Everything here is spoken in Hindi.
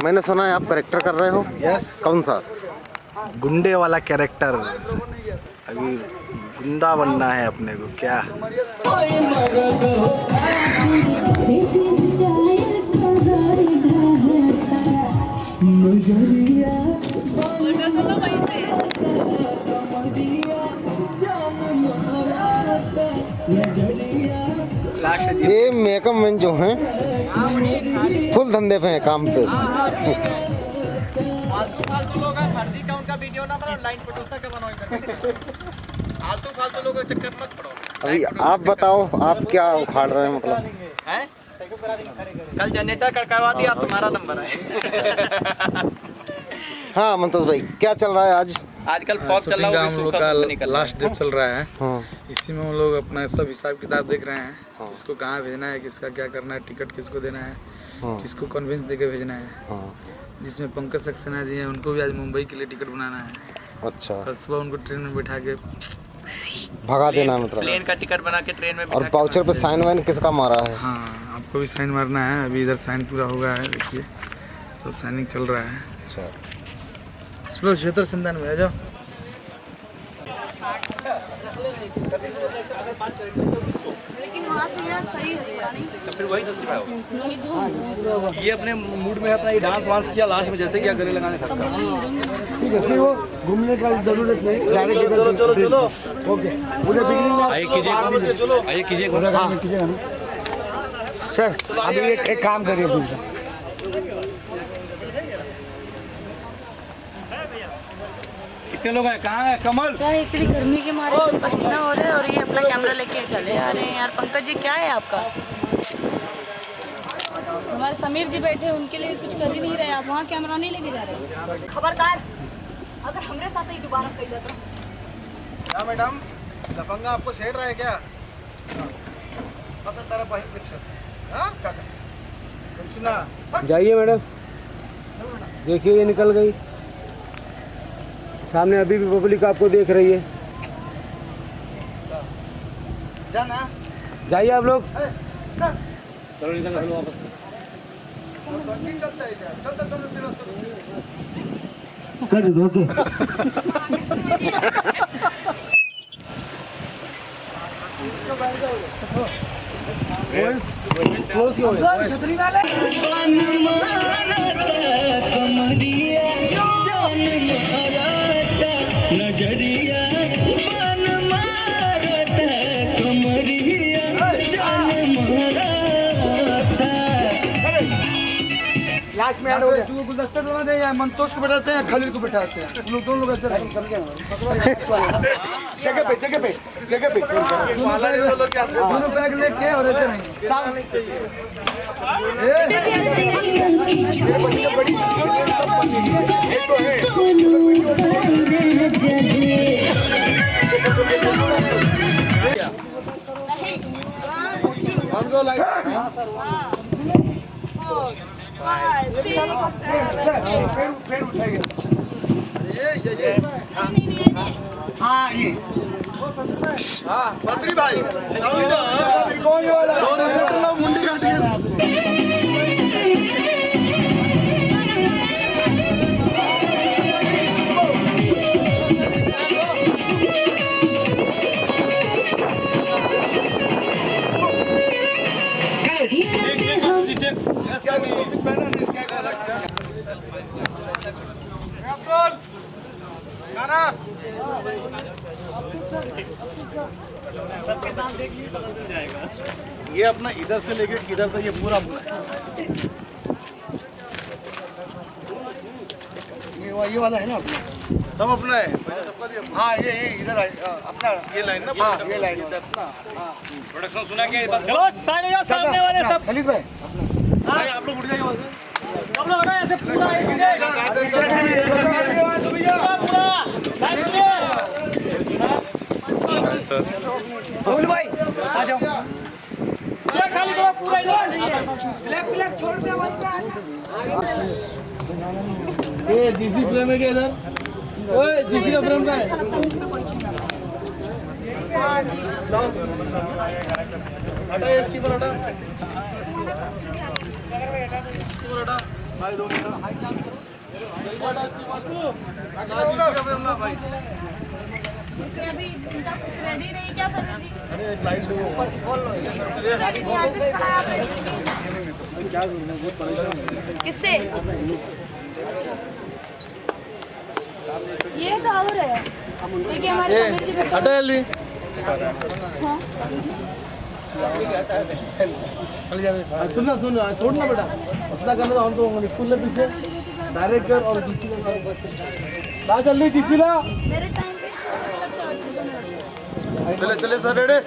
मैंने सुना है आप कैरेक्टर कर रहे हो। यस, कौन सा? गुंडे वाला कैरेक्टर। अभी गुंडा बनना है अपने को। क्या ये मेकअप मैन जो हैं फुल धंधे पे हैं, काम पे। फालतू लोग हैं, फर्जी का उनका वीडियो ना बनाओ, लाइन प्रोड्यूसर के बनाओ इधर। फालतू लोगों के चक्कर मत पड़ो। अभी आप बताओ, आप क्या उखाड़ रहे हैं मतलब? हैं? कल जनरेटर का करवा दिया, तुम्हारा नंबर है। हाँ मंतोष भाई, क्या चल रहा है आज? आजकल फॉग चल रहा है, हम लोग का लास्ट डे चल रहा है। हाँ। इसी में हम लोग अपना सब हिसाब किताब देख रहे हैं। हाँ। किसको कहाँ भेजना है, किसका क्या करना है, टिकट किसको देना है, हाँ। किसको कन्विंस देके भेजना है। हाँ। जिसमें पंकज सक्सेना जी हैं, उनको भी आज मुंबई के लिए टिकट बनाना है। अच्छा, कल सुबह उनको ट्रेन में बैठा के भगा देना मतलब। प्लेन का टिकट बना के ट्रेन में और पाउचर पे साइन वाइन किसका मारा है? हाँ, आपको भी साइन मारना है। अभी इधर साइन पूरा हो गया है, देखिए सब साइनिंग चल रहा है। अच्छा, चलो क्षेत्र संधान में आ जाओ। लेकिन वहाँ से यहाँ सही है नहीं तो फिर वही जस्टिफाई होगा। नहीं तो ये अपने मूड में अपना ये डांस वांस किया, लास्ट में जैसे किया गले लगाने खत्म। वो घूमने का जरूरत नहीं। चलो चलो ओके, पूरे बिगनिंग में आइए कीजिए, आइए कीजिए। सर अभी एक काम करिए प्लीज। कितने लोग हैं, कहाँ है कमल? क्या इतनी गर्मी के मारे तो पसीना हो रहा है और ये अपना कैमरा लेके चले आ रहे हैं यार। पंकज जी क्या है आपका? हमारे समीर जी बैठे, उनके लिए कुछ कर ही नहीं रहे, आप वहाँ कैमरा नहीं लेके जा रहे। खबरदार, अगर हमारे साथ ही दोबारा कर जाता। क्या मैडम, लफंगा आपको छेड़ रहा है क्या? जाइए मैडम, देखिए ये निकल गई सामने। अभी भी पब्लिक आपको देख रही है। जाना जाइए आप लोग। चलो निकल चलो वापस। कर दो ओके। क्लोज हो गया। छतरी वाले लास्ट में ऐड हो गया। गुलदस्ते बनाते हैं या मंतोष को बैठाते हैं, खलील को बैठाते हैं। उन लोग दोनों लोग ऐसे रहेंगे, समझे ना? जगह पे दोनों बैग लेके और ऐसे रहेंगे। हाँ ये हाँ बद्री भाई मुंडी काट के ये अपना इधर से लेके किधर तक ये पूरा ये वाला है ना अपना, सब अपना है, पैसा सबका दिया। हाँ ये इधर अपना ये लाइन ना। हाँ ये लाइन प्रोडक्शन सुना के चलो साइड जाओ, सामने वाले सब खलील भाई अपना। हाँ आप लोग उठ जाइए वहाँ से, सब लोग ना ऐसे पूरा एक पूरा भाई आ जाओ, पूरा खाली करो, पूरा इधर ब्लैक छोड़ दे बस। ये जीसी फ्रेम है क्या इधर? ओए जीसी का फ्रेम का है। हटा इसकी पर हटा। देखिए अभी इनका कुछ रेडी नहीं क्या सर रेडी किससे अच्छा ये तो और है देखिए हमारे समीर जी बैठे हटा जल्दी हाँ सुनना सुन छोड़ना बेटा अपना करना हम तो स्कूल में पीछे डायरेक्ट कर और जल्दी चिचिला मेरे टाइम पे सोचने लगता है और चीज़ों में लगता है। चले चले सर रेडी